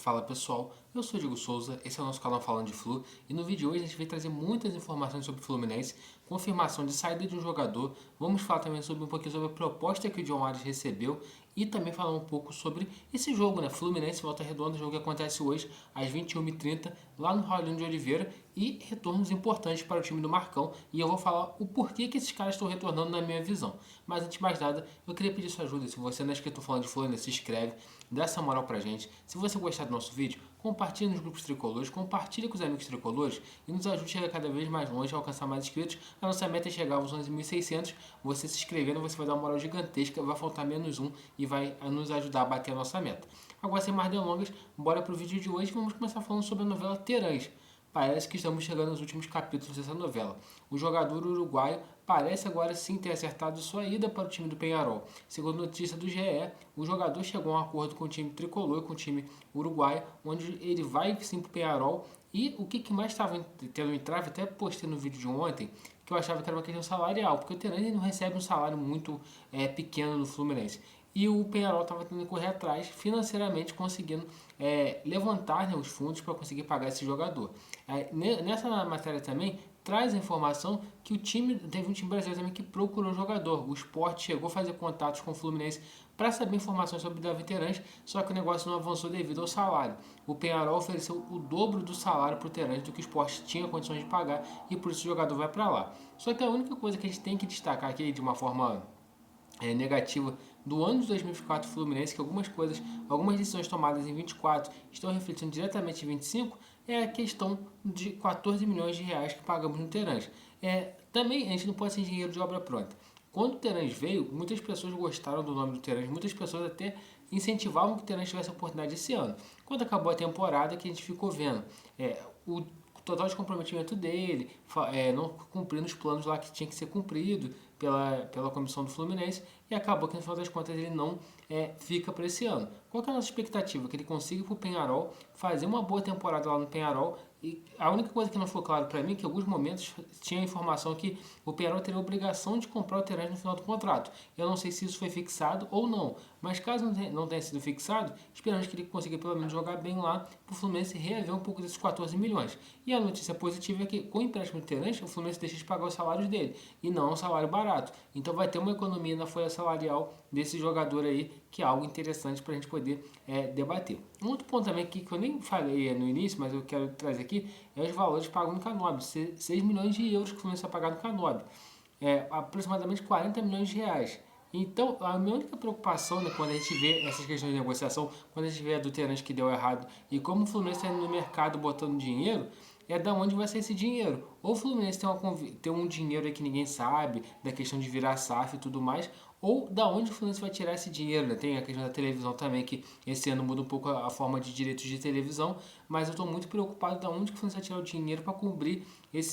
Fala pessoal, eu sou o Diego Souza, esse é o nosso canal Falando de Flu e no vídeo de hoje a gente vai trazer muitas informações sobre o Fluminense, confirmação de saída de um jogador, vamos falar também sobre um pouquinho sobre a proposta que o John Arias recebeu e também falar um pouco sobre esse jogo, né? Fluminense Volta Redonda, jogo que acontece hoje às 21h30 lá no Raulino de Oliveira e retornos importantes para o time do Marcão e eu vou falar o porquê que esses caras estão retornando na minha visão. Mas antes de mais nada, eu queria pedir sua ajuda, se você não é inscrito no Falando de Fluminense, se inscreve, dá essa moral pra gente. Se você gostar do nosso vídeo, compartilhe nos grupos tricolores, compartilhe com os amigos tricolores e nos ajude a chegar cada vez mais longe, a alcançar mais inscritos. A nossa meta é chegar aos 11.600. Você se inscrevendo, você vai dar uma moral gigantesca, vai faltar menos um e vai nos ajudar a bater a nossa meta. Agora, sem mais delongas, bora pro vídeo de hoje. Vamos começar falando sobre a novela Terãs. Parece que estamos chegando nos últimos capítulos dessa novela. O jogador uruguaio parece agora sim ter acertado sua ida para o time do Peñarol. Segundo notícia do GE, o jogador chegou a um acordo com o time tricolor, com o time uruguaio, onde ele vai sim para o Peñarol. E o que mais estava tendo entrave, até postei no vídeo de ontem, que eu achava que era uma questão salarial, porque o Terãs não recebe um salário muito pequeno no Fluminense. E o Peñarol estava tendo que correr atrás, financeiramente conseguindo levantar, né, os fundos para conseguir pagar esse jogador. Nessa matéria também traz a informação que teve um time brasileiro também que procurou o jogador. O Sport chegou a fazer contatos com o Fluminense para saber informações sobre o Davi Terãs, só que o negócio não avançou devido ao salário. O Peñarol ofereceu o dobro do salário para o Terãs do que o Sport tinha condições de pagar e por isso o jogador vai para lá. Só que a única coisa que a gente tem que destacar aqui de uma forma negativa do ano de 2024 Fluminense, que algumas decisões tomadas em 24 estão refletindo diretamente em 25, é a questão de 14 milhões de reais que pagamos no Terãs. Também a gente não pode ser dinheiro de obra pronta. Quando o Terãs veio, muitas pessoas gostaram do nome do Terãs, muitas pessoas até incentivavam que o Terãs tivesse a oportunidade esse ano. Quando acabou a temporada, que a gente ficou vendo o total descomprometimento dele, não cumprindo os planos lá que tinha que ser cumprido pela comissão do Fluminense, e acabou que no final das contas ele não fica para esse ano. Qual que é a nossa expectativa? Que ele consiga para o Peñarol fazer uma boa temporada lá no Peñarol. E a única coisa que não ficou claro para mim é que em alguns momentos tinha a informação que o Peñarol teria a obrigação de comprar o Terãs no final do contrato. Eu não sei se isso foi fixado ou não, mas caso não tenha sido fixado, esperamos que ele consiga pelo menos jogar bem lá para o Fluminense reaver um pouco desses 14 milhões. E a notícia positiva é que com o empréstimo do Terãs, o Fluminense deixa de pagar os salários dele, e não é um salário barato. Então vai ter uma economia na folha salarial desse jogador aí, que é algo interessante para a gente poder debater. Um outro ponto também que eu nem falei no início, mas eu quero trazer aqui, é os valores pagos no Canóbio. 6 milhões de euros que o Fluminense vai pagar no Canóbio. Aproximadamente 40 milhões de reais. Então, a minha única preocupação, né, quando a gente vê essas questões de negociação, quando a gente vê a do Terãs que deu errado e como o Fluminense está indo no mercado botando dinheiro, é da onde vai sair esse dinheiro. Ou o Fluminense tem um dinheiro aí que ninguém sabe, da questão de virar SAF e tudo mais, ou da onde o Fluminense vai tirar esse dinheiro, né? Tem a questão da televisão também, que esse ano muda um pouco a forma de direitos de televisão, mas eu estou muito preocupado da onde que o Fluminense vai tirar o dinheiro para cobrir essas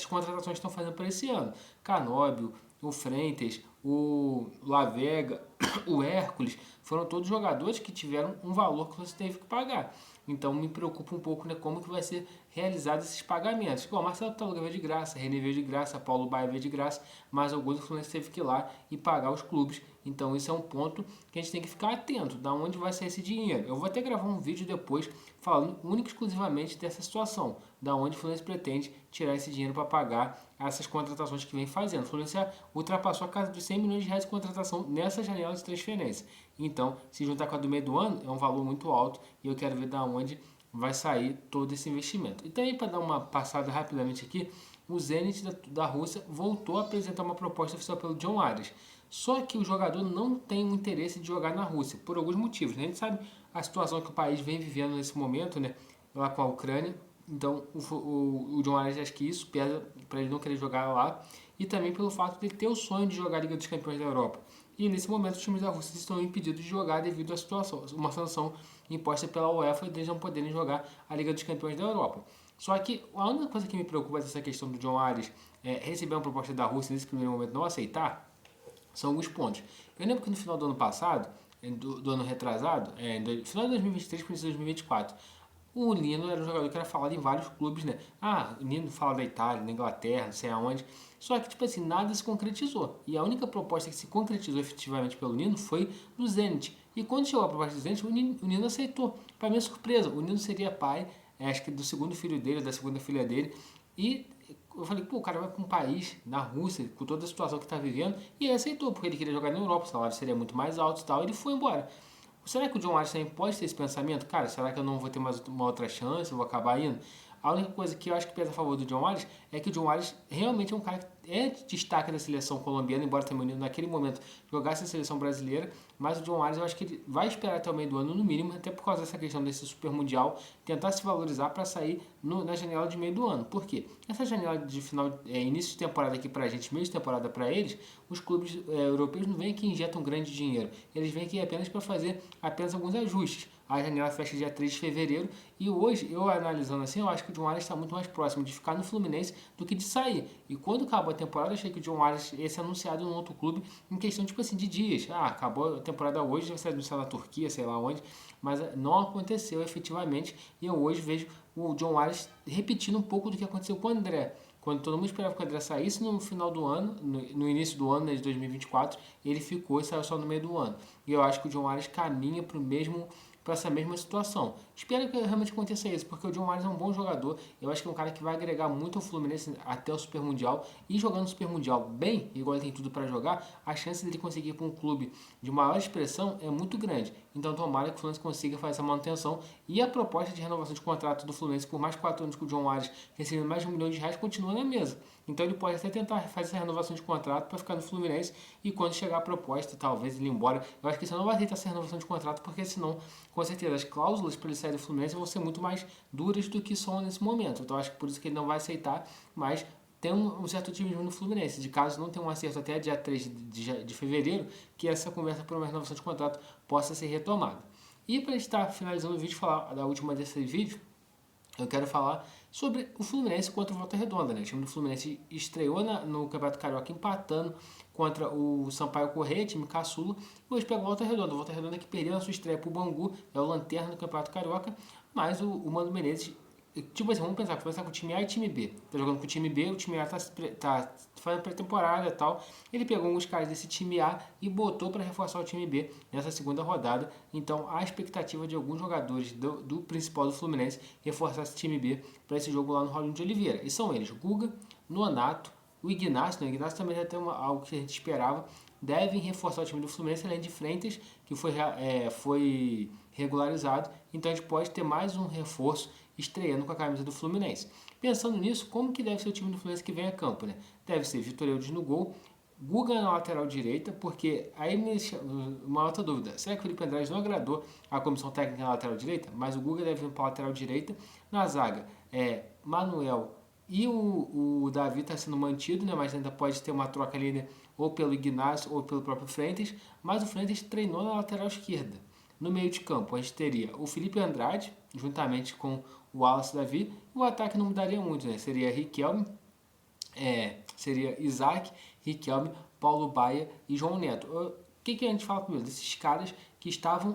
contratações que estão fazendo para esse ano. Canóbio, o Frentes, o La Vega, o Hércules, foram todos jogadores que tiveram um valor que você teve que pagar. Então me preocupa um pouco, né, como que vai ser realizado esses pagamentos. Bom, Marcelo Taluga veio de graça, René veio de graça, Paulo Baia veio de graça, mas alguns o Fluminense teve que ir lá e pagar os clubes. Então isso é um ponto que a gente tem que ficar atento, da onde vai sair esse dinheiro. Eu vou até gravar um vídeo depois falando única e exclusivamente dessa situação, da onde o Fluminense pretende tirar esse dinheiro para pagar essas contratações que vem fazendo. O Fluminense ultrapassou a casa de 100 milhões de reais de contratação nessa janela de transferência. Então, se juntar com a do meio do ano, é um valor muito alto e eu quero ver da onde vai sair todo esse investimento. E também, para dar uma passada rapidamente aqui, o Zenit da Rússia voltou a apresentar uma proposta oficial pelo John Arias. Só que o jogador não tem o interesse de jogar na Rússia, por alguns motivos. Né? A gente sabe a situação que o país vem vivendo nesse momento, né? Lá com a Ucrânia. Então, o John Arias acha que isso pesa para ele não querer jogar lá. E também pelo fato de ele ter o sonho de jogar a Liga dos Campeões da Europa. E nesse momento os times da Rússia estão impedidos de jogar devido à situação, uma sanção imposta pela UEFA de eles não poderem jogar a Liga dos Campeões da Europa. Só que a única coisa que me preocupa dessa questão do John Arias receber uma proposta da Rússia nesse primeiro momento não aceitar, são alguns pontos. Eu lembro que no final do ano passado, do ano retrasado, no final de 2023 para 2024, o Nino era um jogador que era falado em vários clubes, né? Ah, o Nino fala da Itália, da Inglaterra, não sei aonde. Só que, nada se concretizou. E a única proposta que se concretizou efetivamente pelo Nino foi no Zenit. E quando chegou a proposta do presidente, o Nino aceitou. Para minha surpresa, o Nino seria pai, acho que do segundo filho dele, da segunda filha dele. E eu falei, pô, o cara vai para um país, na Rússia, com toda a situação que está vivendo, e ele aceitou, porque ele queria jogar na Europa, o salário seria muito mais alto e tal, e ele foi embora. Será que o John Arias também pode ter esse pensamento? Cara, será que eu não vou ter mais uma outra chance, eu vou acabar indo? A única coisa que eu acho que pesa a favor do John Arias é que o John Arias realmente é um cara que é destaque da seleção colombiana, embora tenha menino naquele momento jogasse na seleção brasileira, mas o John Arias eu acho que ele vai esperar até o meio do ano no mínimo, até por causa dessa questão desse Super Mundial, tentar se valorizar para sair na janela de meio do ano. Por quê? Essa janela de final, início de temporada aqui pra gente, meio de temporada para eles, os clubes europeus não vêm aqui e injetam grande dinheiro, eles vêm aqui apenas para fazer apenas alguns ajustes. A janela fecha dia 3 de fevereiro e hoje, eu analisando assim, eu acho que o John Arias está muito mais próximo de ficar no Fluminense do que de sair. E quando acabou a temporada, eu achei que o John Arias ia ser anunciado em um outro clube em questão tipo assim, de dias. Ah, acabou a temporada hoje, vai ser anunciado na Turquia, sei lá onde, mas não aconteceu efetivamente e eu hoje vejo o John Arias repetindo um pouco do que aconteceu com o André. Quando todo mundo esperava que o André saísse no final do ano, no início do ano, né, de 2024, ele ficou e saiu só no meio do ano. E eu acho que o John Arias caminha para essa mesma situação. Espero que realmente aconteça isso, porque o John Arias é um bom jogador. Eu acho que é um cara que vai agregar muito ao Fluminense até o Super Mundial. E jogando o Super Mundial bem, igual ele tem tudo para jogar, a chance dele conseguir ir para um clube de maior expressão é muito grande. Então tomara que o Fluminense consiga fazer essa manutenção. E a proposta de renovação de contrato do Fluminense por mais 4 anos que o John Arias recebendo mais de R$ 1 milhão continua na mesa. Então ele pode até tentar fazer essa renovação de contrato para ficar no Fluminense e quando chegar a proposta, talvez ele ir embora. Eu acho que você não vai tentar essa renovação de contrato porque senão, com certeza, as cláusulas para ele sair do Fluminense vão ser muito mais duras do que são nesse momento. Então acho que por isso que ele não vai aceitar, mas tem um certo otimismo no Fluminense. De caso não tenha um acerto até dia 3 de fevereiro, que essa conversa por uma renovação de contrato possa ser retomada. E para a gente estar finalizando o vídeo, falar da última desse vídeo, eu quero falar sobre o Fluminense contra o Volta Redonda, né? O time do Fluminense estreou no Campeonato Carioca empatando contra o Sampaio Corrêa, time caçula, e hoje pega o Volta Redonda. O Volta Redonda que perdeu na sua estreia pro Bangu, é o lanterna do Campeonato Carioca, mas o Mano Menezes, tipo assim, vamos pensar com o time A e time B. Tá jogando com o time B, o time A tá fazendo pré-temporada e tal. Ele pegou alguns caras desse time A e botou para reforçar o time B nessa segunda rodada. Então há expectativa de alguns jogadores do principal do Fluminense reforçar esse time B para esse jogo lá no Rolim de Oliveira. E são eles, Guga, Nonato, o Ignacio, né? O Ignacio também já tem algo que a gente esperava. Devem reforçar o time do Fluminense, além de Freitas, que foi regularizado. Então a gente pode ter mais um reforço estreando com a camisa do Fluminense. Pensando nisso, como que deve ser o time do Fluminense que vem a campo, né? Deve ser Vitor Eudes no gol, Guga na lateral direita, porque aí me uma outra dúvida, será que o Felipe Andrade não agradou a comissão técnica na lateral direita? Mas o Guga deve vir para a lateral direita. Na zaga, Manuel e o Davi está sendo mantido, né? Mas ainda pode ter uma troca ali, né? Ou pelo Ignacio ou pelo próprio Freitas, mas o Freitas treinou na lateral esquerda. No meio de campo, a gente teria o Felipe Andrade, juntamente com o Wallace Davi. O ataque não mudaria muito, né? Seria Riquelme, seria Isaac, Riquelme, Paulo Baia e João Neto. O que a gente fala primeiro? Desses caras que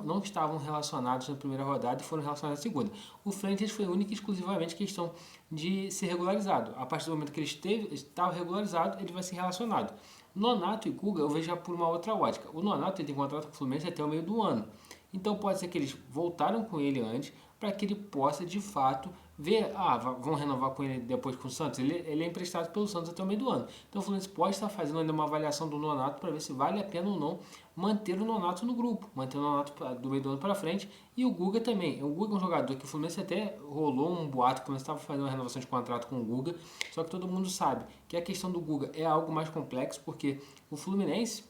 não estavam relacionados na primeira rodada e foram relacionados na segunda. O Freitas foi única e exclusivamente questão de ser regularizado. A partir do momento que ele estava regularizado, ele vai ser relacionado. Nonato e Guga eu vejo já por uma outra ótica. O Nonato ele tem contrato com o Fluminense até o meio do ano. Então pode ser que eles voltaram com ele antes para que ele possa de fato ver, vão renovar com ele depois com o Santos. Ele é emprestado pelo Santos até o meio do ano. Então o Fluminense pode estar fazendo ainda uma avaliação do Nonato para ver se vale a pena ou não manter o Nonato no grupo, manter o Nonato do meio do ano para frente. E o Guga também. O Guga é um jogador que o Fluminense até rolou um boato que o Fluminense estava fazendo uma renovação de contrato com o Guga, só que todo mundo sabe que a questão do Guga é algo mais complexo, porque o Fluminense,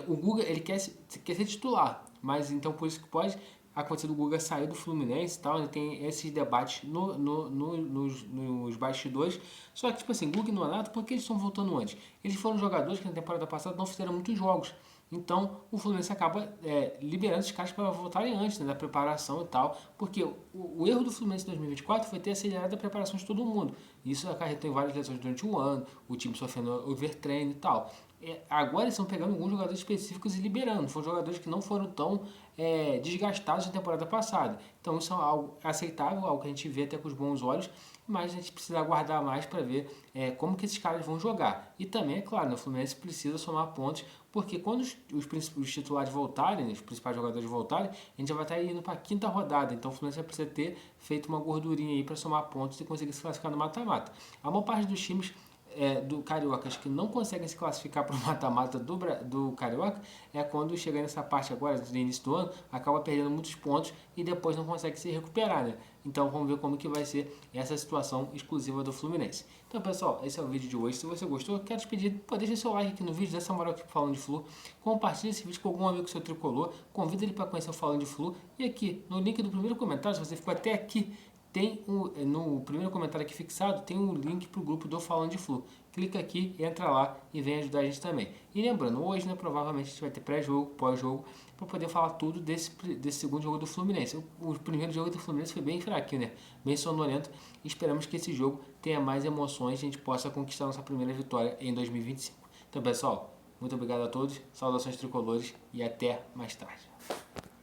o Guga ele quer ser titular, mas então por isso que pode acontecer do Guga sair do Fluminense e tal, né? Tem esses debates nos bastidores. Só que, tipo assim, Guga e Nonato, por que eles estão voltando antes? Eles foram jogadores que na temporada passada não fizeram muitos jogos. Então, o Fluminense acaba liberando esses caras para voltarem antes, né, da preparação e tal. Porque o erro do Fluminense em 2024 foi ter acelerado a preparação de todo mundo. Isso acarretou em várias lesões durante o ano, o time sofrendo overtraining e tal. agora eles estão pegando alguns jogadores específicos e liberando. Foram jogadores que não foram tão desgastados na temporada passada. Então isso é algo aceitável, algo que a gente vê até com os bons olhos, mas a gente precisa aguardar mais para ver como que esses caras vão jogar. E também, é claro, o Fluminense precisa somar pontos, porque quando os titulares voltarem, os principais jogadores voltarem, a gente já vai estar indo para a quinta rodada. Então o Fluminense vai precisar ter feito uma gordurinha aí para somar pontos e conseguir se classificar no mata-mata. A maior parte dos times do Cariocas que não conseguem se classificar para o mata-mata do Carioca quando chega nessa parte agora, no início do ano, acaba perdendo muitos pontos e depois não consegue se recuperar, né? Então vamos ver como que vai ser essa situação exclusiva do Fluminense. Então pessoal, esse é o vídeo de hoje. Se você gostou, quero te pedir, deixa seu like aqui no vídeo, dessa moral aqui falando de Flu, compartilhe esse vídeo com algum amigo seu tricolor, convida ele para conhecer o Falando de Flu e aqui no link do primeiro comentário, se você ficou até aqui, tem no primeiro comentário aqui fixado, tem um link para o grupo do Falando de Flu. Clica aqui, entra lá e vem ajudar a gente também. E lembrando, hoje, né, provavelmente a gente vai ter pré-jogo, pós-jogo, para poder falar tudo desse segundo jogo do Fluminense. O primeiro jogo do Fluminense foi bem fraquinho, né? Bem sonolento. E esperamos que esse jogo tenha mais emoções e a gente possa conquistar nossa primeira vitória em 2025. Então, pessoal, muito obrigado a todos, saudações tricolores e até mais tarde.